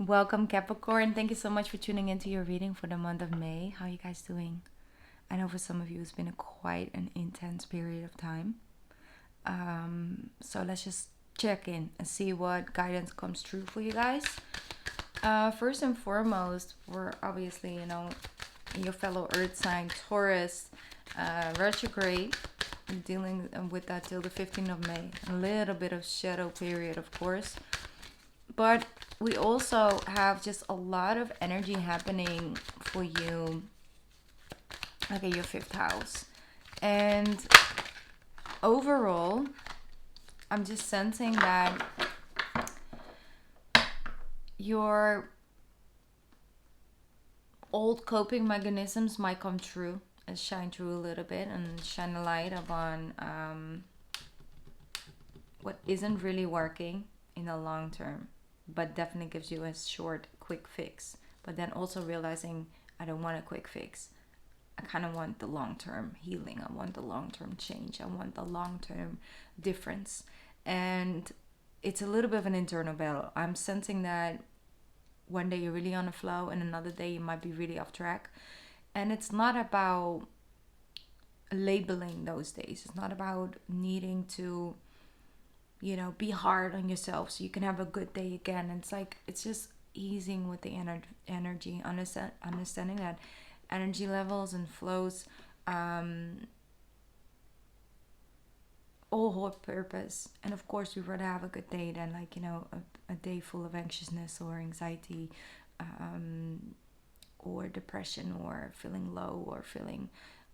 Welcome, Capricorn. Thank you so much for tuning into your reading for the month of May. How are you guys doing? I know for some of you it's been quite an intense period of time. So let's just check in and see what guidance comes true for you guys. First and foremost, we're obviously, your fellow Earth sign, Taurus, retrograde. I'm dealing with that till the 15th of May. A little bit of shadow period, of course. But we also have just a lot of energy happening for you, like in your fifth house. And overall, I'm just sensing that your old coping mechanisms might come true and shine through a little bit and shine a light upon what isn't really working in the long term, but definitely gives you a short, quick fix. But then also realizing I don't want a quick fix. I kind of want the long term healing. I want the long term change. I want the long term difference. And it's a little bit of an internal battle. I'm sensing that one day you're really on a flow and another day you might be really off track. And it's not about labeling those days. It's not about needing to, be hard on yourself so you can have a good day again. And it's just easing with the energy, understanding that energy levels and flows all hold purpose. And of course, we rather have a good day than a day full of anxiousness or anxiety, or depression, or feeling low, or feeling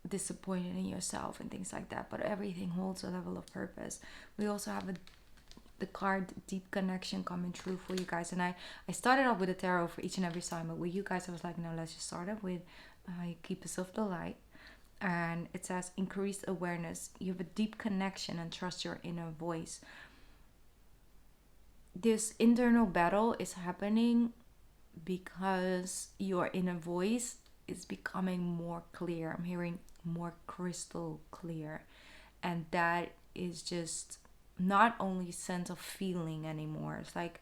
disappointed in yourself and things like that. But everything holds a level of purpose. We also have the card deep connection coming true for you guys. And I started off with a tarot for each and every sign, but with you guys I was like, no, let's just start off with keep yourself the light. And it says increased awareness. You have a deep connection and trust your inner voice. This internal battle is happening because your inner voice is becoming more clear. I'm hearing more crystal clear. And that is just not only sense of feeling anymore. It's like,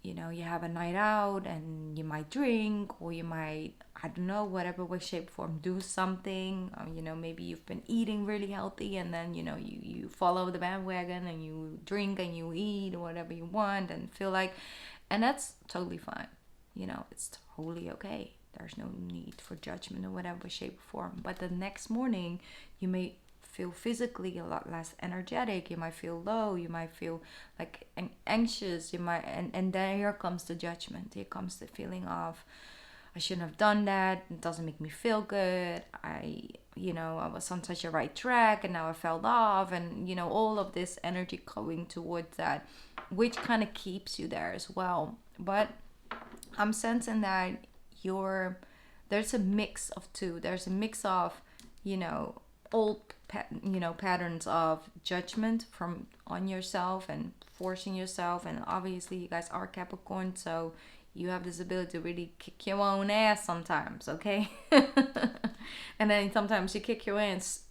you have a night out and you might drink, or you might, I don't know, whatever way, shape, form, do something. Maybe you've been eating really healthy and then, you follow the bandwagon and you drink and you eat or whatever you want and feel like, and that's totally fine. It's totally okay. There's no need for judgment or whatever shape or form. But the next morning, you may feel physically a lot less energetic. You might feel low. You might feel like anxious. And then here comes the judgment. Here comes the feeling of, I shouldn't have done that. It doesn't make me feel good. I was on such a right track and now I fell off. And, all of this energy going towards that, which kind of keeps you there as well. But I'm sensing that there's a mix of two. There's a mix of, old patterns of judgment from on yourself and forcing yourself. And obviously you guys are Capricorn, so you have this ability to really kick your own ass sometimes, okay? And then sometimes you kick your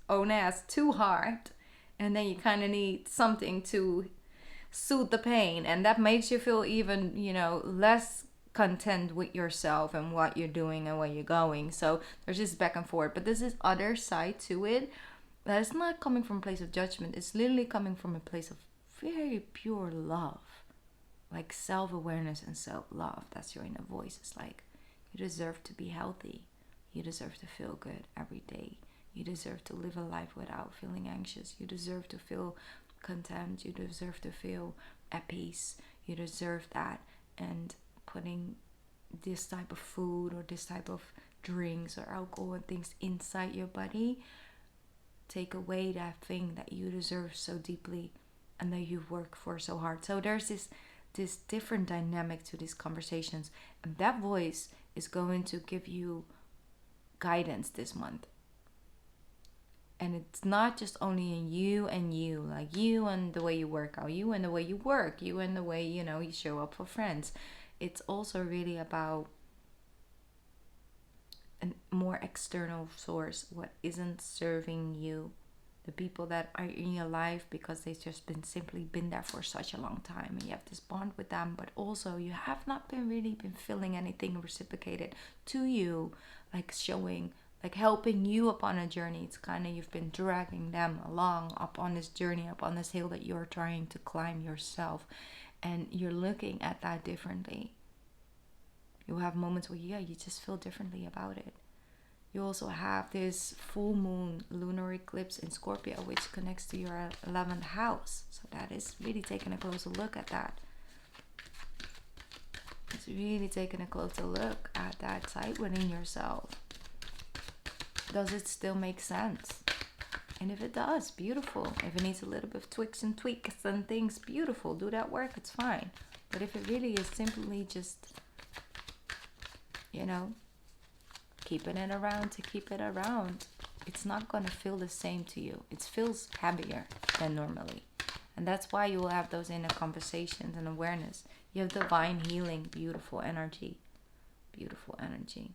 own ass too hard, and then you kind of need something to soothe the pain, and that makes you feel even less content with yourself and what you're doing and where you're going. So there's this back and forth, but there's this other side to it that is not coming from a place of judgment. It's literally coming from a place of very pure love, like self-awareness and self-love. That's your inner voice. It's like, you deserve to be healthy. You deserve to feel good every day. You deserve to live a life without feeling anxious. You deserve to feel content. You deserve to feel at peace. You deserve that. And putting this type of food or this type of drinks or alcohol and things inside your body take away that thing that you deserve so deeply and that you work for so hard. So there's this different dynamic to these conversations, and that voice is going to give you guidance this month. And it's not just only in you and you, like you and the way you work out, you and the way you work, you and the way you show up for friends. It's also really about a more external source, what isn't serving you the people that are in your life because they've just been there for such a long time, and you have this bond with them, but also you have not been feeling anything reciprocated to you, like showing, like helping you upon a journey. It's kind of, you've been dragging them along up on this journey, up on this hill that you're trying to climb yourself, and you're looking at that differently. You have moments where you just feel differently about it. You also have this full moon lunar eclipse in Scorpio, which connects to your 11th house. So that is really taking a closer look at that. It's really taking a closer look at that side within yourself. Does it still make sense? And if it does, beautiful. If it needs a little bit of tweaks and things, beautiful. Do that work, it's fine. But if it really is simply just, keeping it around to keep it around, it's not going to feel the same to you. It feels heavier than normally. And that's why you will have those inner conversations and awareness. You have divine healing, beautiful energy. Beautiful energy.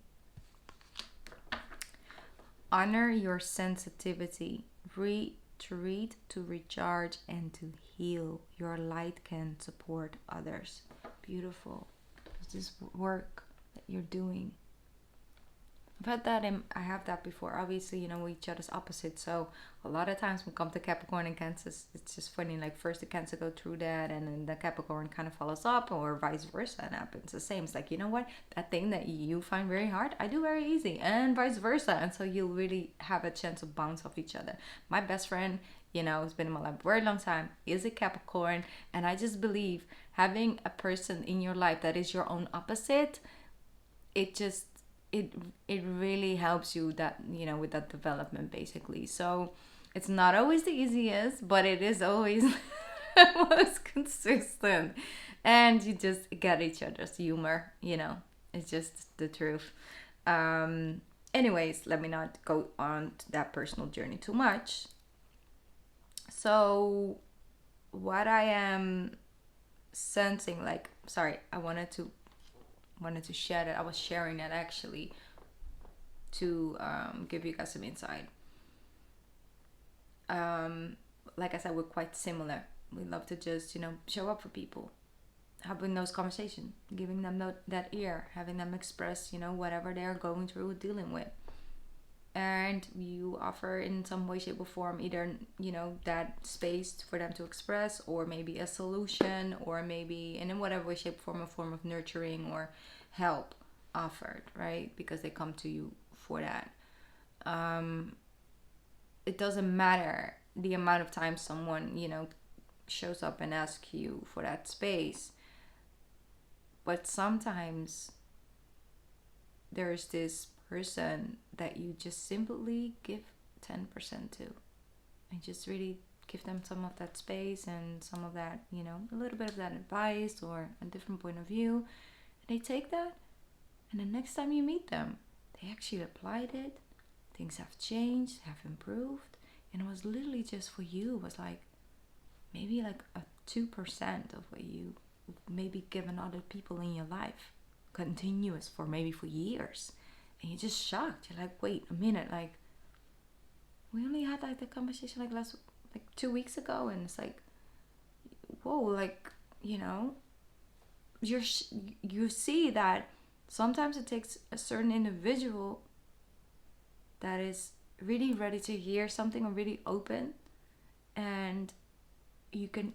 Honor your sensitivity. Retreat to recharge and to heal. Your light can support others. Beautiful. It's this work that you're doing. I have that before. Obviously, we're each other's opposite. So a lot of times when we come to Capricorn and Cancer, it's just funny. Like first the Cancer go through that, and then the Capricorn kind of follows up, or vice versa. And happens the same. It's like, you know what? That thing that you find very hard, I do very easy, and vice versa. And so you'll really have a chance to bounce off each other. My best friend, who's been in my life for a very long time, is a Capricorn, and I just believe having a person in your life that is your own opposite, it really helps you that with that development, basically. So it's not always the easiest, but it is always most consistent, and you just get each other's humor. It's just the truth. Anyways, let me not go on to that personal journey too much. So what I am sensing, I wanted to share that. I was sharing that actually to give you guys some insight. Like I said, we're quite similar. We love to just, show up for people, having those conversations, giving them that ear, having them express, whatever they're going through, dealing with. And you offer in some way, shape, or form either, that space for them to express, or maybe a solution, or maybe, and in whatever way, shape, or form, a form of nurturing or help offered, right? Because they come to you for that. It doesn't matter the amount of time someone, shows up and asks you for that space. But sometimes there's this person that you just simply give 10% to, and just really give them some of that space and some of that, a little bit of that advice or a different point of view. And they take that, and the next time you meet them, they actually applied it. Things have changed, have improved, and it was literally just for you. It was like maybe like a 2% of what you maybe given other people in your life, continuous for years. And you're just shocked. You're like, wait a minute, like we only had like the conversation like 2 weeks ago, and it's like, whoa, like, you see that sometimes it takes a certain individual that is really ready to hear something, or really open, and you can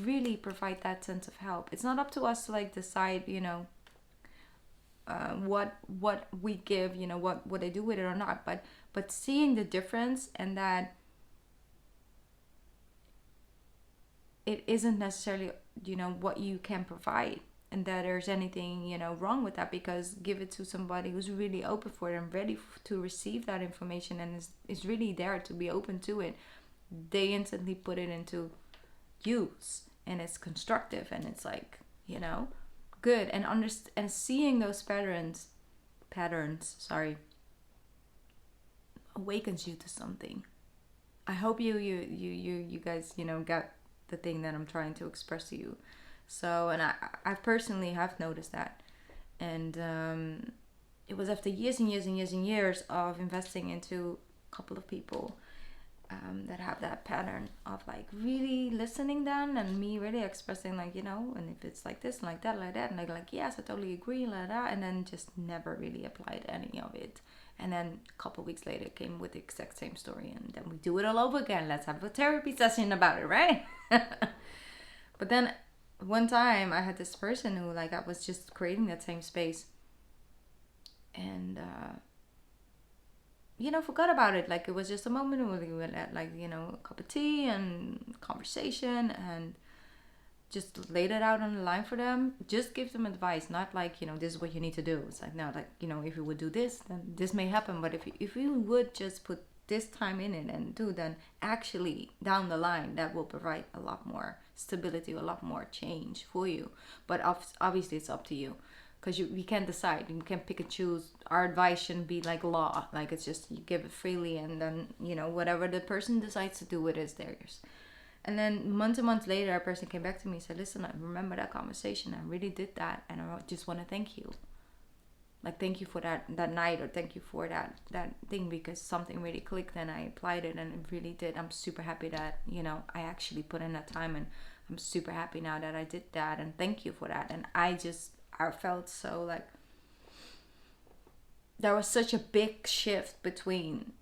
really provide that sense of help. It's not up to us to like decide, what we give, what they do with it or not, but seeing the difference, and that it isn't necessarily what you can provide, and that there's anything wrong with that, because give it to somebody who's really open for it and ready to receive that information, and is really there to be open to it. They instantly put it into use, and it's constructive, and it's like good, and seeing those patterns awakens you to something. I hope you guys got the thing that I'm trying to express to you. So, and I personally have noticed that, and it was after years and years and years and years of investing into a couple of people, that have that pattern of like really listening then, and me really expressing like, you know, and if it's like this, like that, and like yes, I totally agree, like that, and then just never really applied any of it. And then a couple weeks later came with the exact same story, and then we do it all over again. Let's have a therapy session about it, right? But then one time I had this person who, like, I was just creating that same space, and you know, forgot about it. Like, it was just a moment where we would had, like, you know, a cup of tea and conversation, and just laid it out on the line for them. Just give them advice, not like, you know, this is what you need to do. It's like, no, like, you know, if you would do this, then this may happen. But if you would just put this time in it and do, then actually down the line that will provide a lot more stability, a lot more change for you. But obviously it's up to you, because we can't decide, you can't pick and choose. Our advice shouldn't be like law, like it's just you give it freely, and then, you know, whatever the person decides to do with it is theirs. And then months and months later, a person came back to me and said, listen, I remember that conversation, I really did that, and I just want to thank you. Like, thank you for that night, or thank you for that thing, because something really clicked and I applied it, and it really did. I'm super happy that, you know, I actually put in that time, and I'm super happy now that I did that, and thank you for that. And I felt so like there was such a big shift between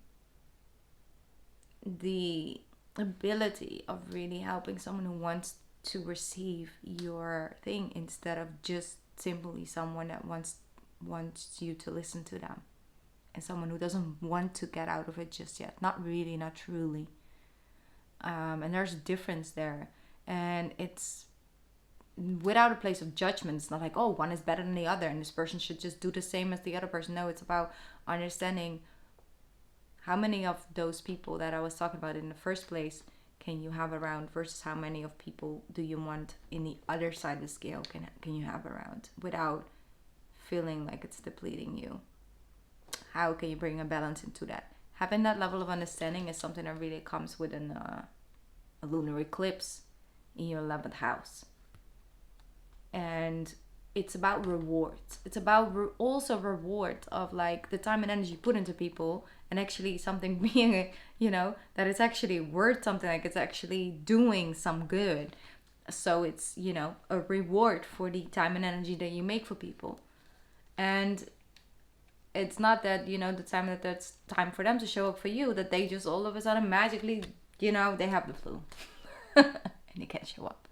the ability of really helping someone who wants to receive your thing, instead of just simply someone that wants you to listen to them, and someone who doesn't want to get out of it just yet. Not really, not truly. And there's a difference there, and it's without a place of judgment. It's not like, oh, one is better than the other and this person should just do the same as the other person. No, it's about understanding how many of those people that I was talking about in the first place can you have around, versus how many of people do you want in the other side of the scale can you have around without feeling like it's depleting you. How can you bring a balance into that? Having that level of understanding is something that really comes with a lunar eclipse in your 11th house. And it's about rewards. It's about also rewards of like the time and energy you put into people, and actually something being, you know, that it's actually worth something, like it's actually doing some good. So it's, you know, a reward for the time and energy that you make for people. And it's not that, you know, the time that that's time for them to show up for you, that they just all of a sudden magically, you know, they have the flu and they can't show up.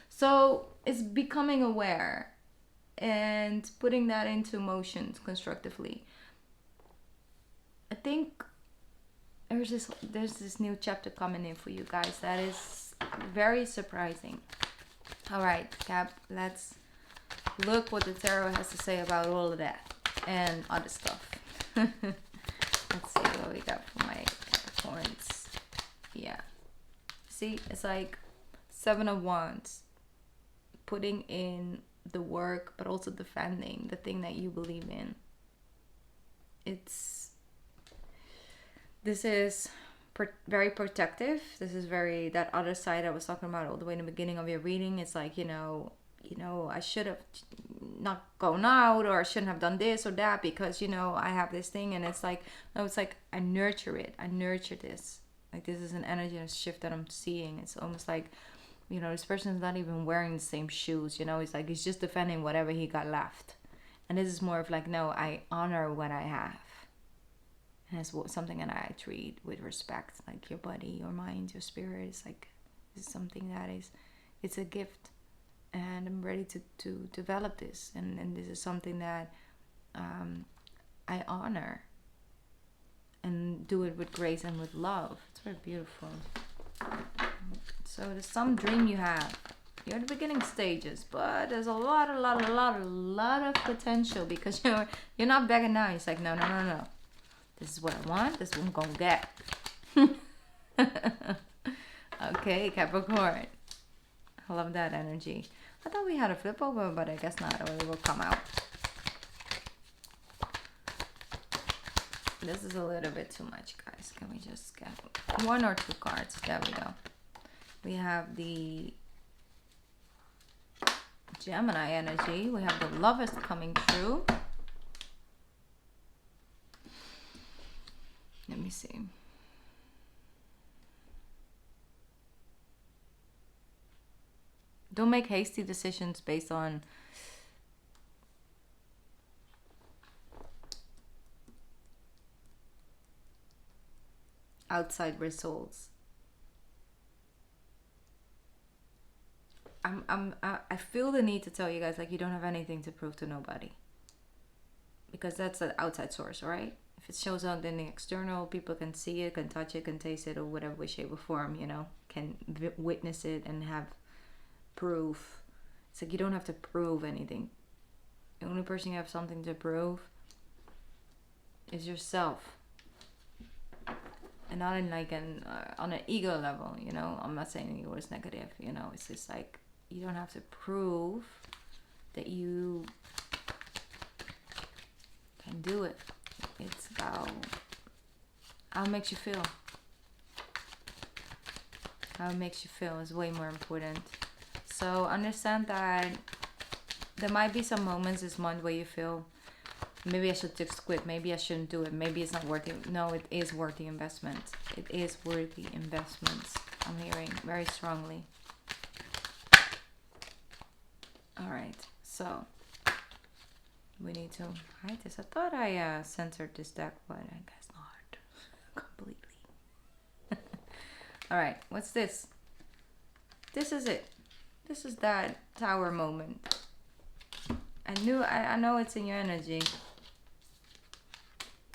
So it's becoming aware and putting that into motion constructively. I think there's this new chapter coming in for you guys that is very surprising. All right, Cap, let's look what the tarot has to say about all of that and other stuff. Let's see what we got for my Capricorns. Yeah. See, it's like 7 of Wands. Putting in the work, but also defending the thing that you believe in. This is very protective. This is very, that other side I was talking about all the way in the beginning of your reading. It's like, you know, I should have not gone out, or I shouldn't have done this or that because, you know, I have this thing. And it's like, no, it's like I nurture it. I nurture this. Like, this is an energy and shift that I'm seeing. It's almost like, you know, this person is not even wearing the same shoes. You know, it's like he's just defending whatever he got left. And this is more of like, no, I honor what I have. And it's something that I treat with respect. Like your body, your mind, your spirit is like, this is something that is, it's a gift. And I'm ready to develop this. And this is something that I honor. And do it with grace and with love. It's very beautiful. So there's some dream you have. You're at the beginning stages, but there's a lot of potential, because you're not begging now. It's like, no. This is what I want. This is what I'm gonna get. Okay, Capricorn. I love that energy. I thought we had a flip over, but I guess not. It will come out. This is a little bit too much, guys. Can we just get 1 or 2 cards? There we go. We have the Gemini energy. We have the Lovers coming through. Let me see. Don't make hasty decisions based on outside results. I feel the need to tell you guys, like, you don't have anything to prove to nobody, because that's an outside source, right? If it shows up in the external, people can see it, can touch it, can taste it, or whatever way, shape, or form, you know, can witness it and have proof. It's like you don't have to prove anything. The only person you have something to prove is yourself, and not in like an on an ego level, you know. I'm not saying ego is negative, you know. It's just like you don't have to prove that you can do it. It's about how it makes you feel. How it makes you feel is way more important. So understand that there might be some moments this month where you feel, maybe I should just quit, maybe I shouldn't do it, maybe it's not worth it. No, it is worth the investment. It is worth the investments. I'm hearing very strongly. Alright, so we need to hide this. I thought I censored this deck, but I guess not completely. Alright, what's this? This is it. This is that tower moment. I know it's in your energy.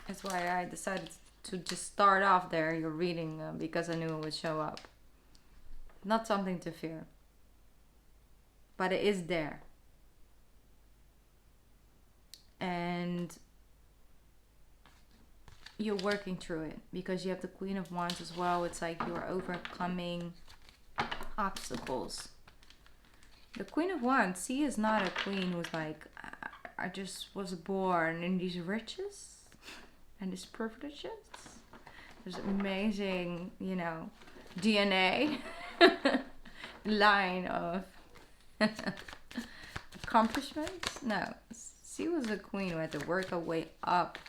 That's why I decided to just start off there, your reading, because I knew it would show up. Not something to fear. But it is there. And you're working through it, because you have the Queen of Wands as well. It's like you're overcoming obstacles. The Queen of Wands, she is not a queen who's like, I just was born in these riches and these privileges. There's amazing, you know, DNA line of accomplishments. No, she was a queen who had to work her way up.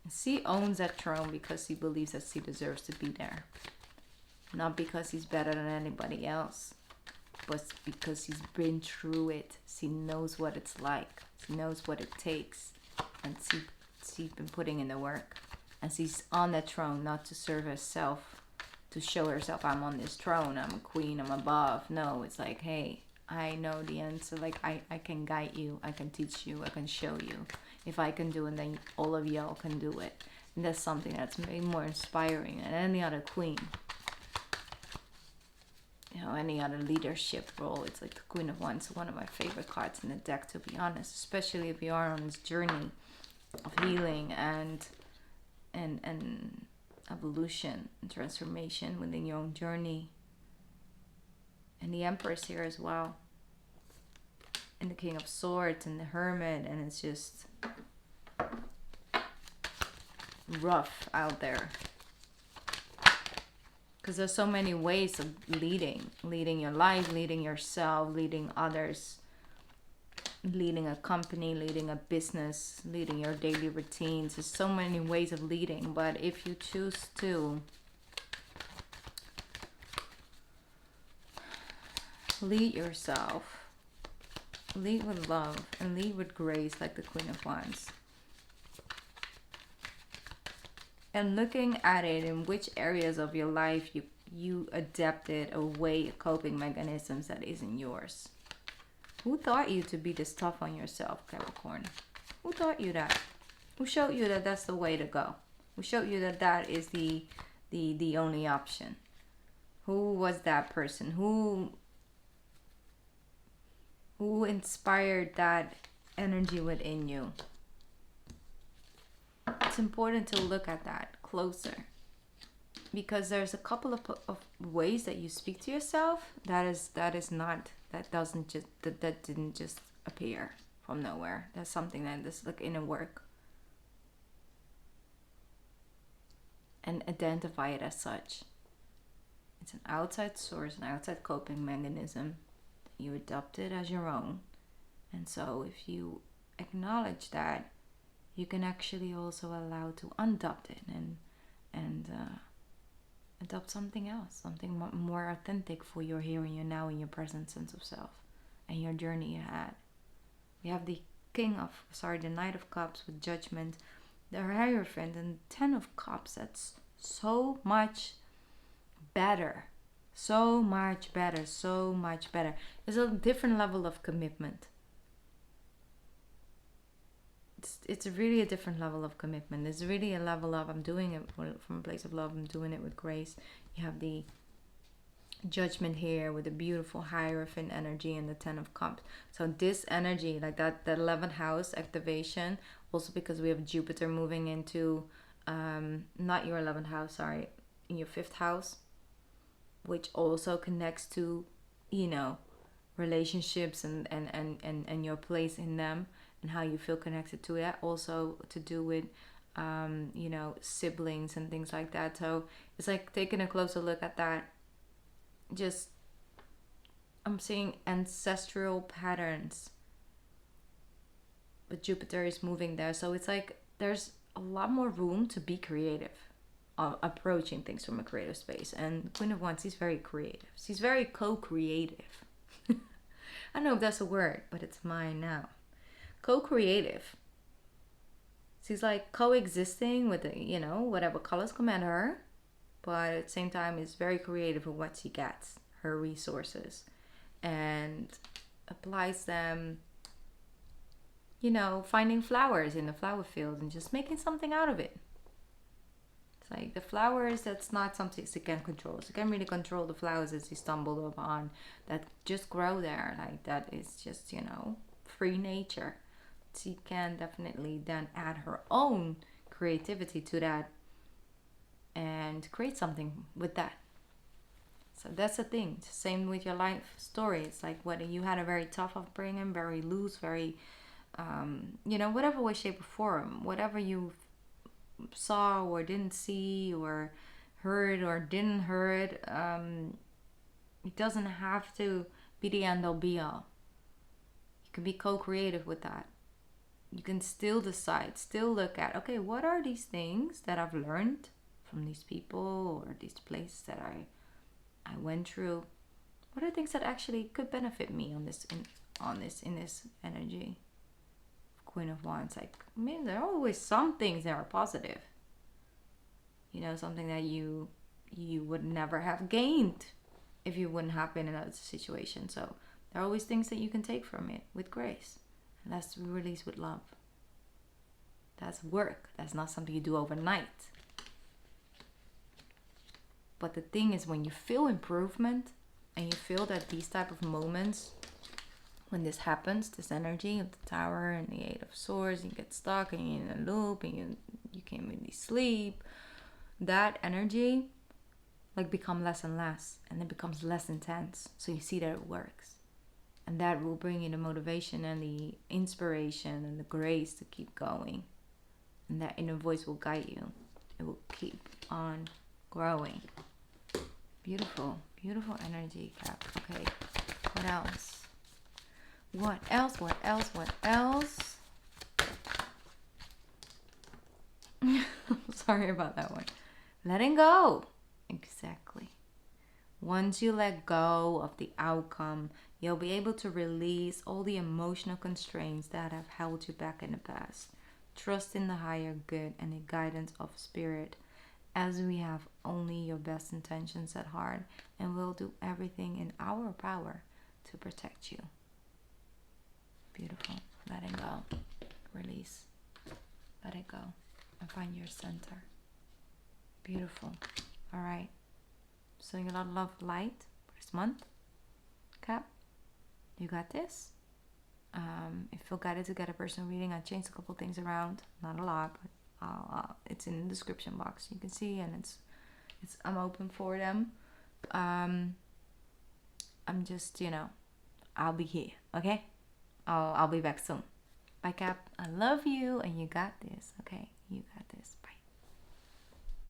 She owns that throne because she believes that she deserves to be there. Not because she's better than anybody else, but because she's been through it. She knows what it's like. She knows what it takes. And she's been putting in the work. And she's on that throne not to serve herself, to show herself, I'm on this throne, I'm a queen, I'm above. No, it's like, hey, I know the answer. Like, I can guide you, I can teach you, I can show you. If I can do it, then all of y'all can do it. And that's something that's maybe more inspiring than any other queen. You know, any other leadership role. It's like the Queen of Wands, one of my favorite cards in the deck, to be honest. Especially if you are on this journey of healing and evolution and transformation within your own journey. And the Empress here as well. And the King of Swords and the Hermit. And it's just rough out there. Because there's so many ways of leading your life, leading yourself, leading others, leading a company, leading a business, leading your daily routines. There's so many ways of leading, but if you choose to lead yourself, lead with love and lead with grace, like the Queen of Wands, and looking at it in which areas of your life you adapted a way of coping mechanisms that isn't yours. Who taught you to be this tough on yourself, Capricorn? Who taught you that? Who showed you that that's the way to go? Who showed you that that is the only option? Who was that person? Who inspired that energy within you? It's important to look at that closer, because there's a couple of ways that you speak to yourself that didn't just appear from nowhere. That's something that is like inner work, and identify it as such. It's an outside source, an outside coping mechanism that you adopted as your own. And so if you acknowledge that, you can actually also allow to adopt it and adopt something else, something more authentic for your here and your now and your present sense of self and your journey ahead. We have the the Knight of Cups with Judgment, the Hierophant, and 10 of Cups. That's so much better. So much better. So much better. It's a different level of commitment. It's really a different level of commitment. It's really a level of, I'm doing it from a place of love. I'm doing it with grace. You have the Judgment here with the beautiful Hierophant energy and the 10 of Cups. So this energy, like that 11th house activation, also because we have Jupiter moving into not your 11th house, sorry, in your 5th house, which also connects to, you know, relationships and your place in them and how you feel connected to it. Also to do with you know, siblings and things like that. So it's like taking a closer look at that. Just, I'm seeing ancestral patterns, but Jupiter is moving there, so it's like there's a lot more room to be creative, approaching things from a creative space. And Queen of Wands, she's very creative. She's very co-creative. I don't know if that's a word, but it's mine now. Co-creative. She's like coexisting with the, you know, whatever colors come at her, but at the same time is very creative with what she gets, her resources, and applies them, you know, finding flowers in the flower field and just making something out of it. It's like the flowers, that's not something she can control. She can't really control the flowers that she stumbled upon that just grow there. Like that is just, you know, free nature. She can definitely then add her own creativity to that and create something with that. So that's the thing. Same with your life story. It's like whether you had a very tough upbringing, very loose, very, you know, whatever way, shape, or form, whatever you saw or didn't see or heard or didn't heard, it doesn't have to be the end all be all. You can be co-creative with that. You can still decide, still look at, okay, what are these things that I've learned from these people or these places that I went through? What are things that actually could benefit me in this energy? Queen of Wands, like, I mean, there are always some things that are positive. You know, something that you would never have gained if you wouldn't have been in that situation. So there are always things that you can take from it with grace. And that's released with love. That's work. That's not something you do overnight. But the thing is, when you feel improvement and you feel that these type of moments, when this happens, this energy of the Tower and the Eight of Swords, you get stuck and you're in a loop and you can't really sleep, that energy like become less and less, and it becomes less intense. So you see that it works. And that will bring you the motivation and the inspiration and the grace to keep going. And that inner voice will guide you. It will keep on growing. Beautiful, beautiful energy, Cap. Okay, what else? What else? What else? What else? Sorry about that one. Letting go. Exactly. Once you let go of the outcome, you'll be able to release all the emotional constraints that have held you back in the past. Trust in the higher good and the guidance of spirit, as we have only your best intentions at heart, and we'll do everything in our power to protect you. Beautiful. Letting go. Release. Let it go. And find your center. Beautiful. All right. Sending a lot of love, light for this month. Cap, you got this. If you feel guided to get a personal reading, I changed a couple things around. Not a lot, but it's in the description box. You can see, and it's I'm open for them. I'm just, you know, I'll be here. Okay. I'll be back soon. Bye, Cap. I love you, and you got this. Okay, you got this. Bye.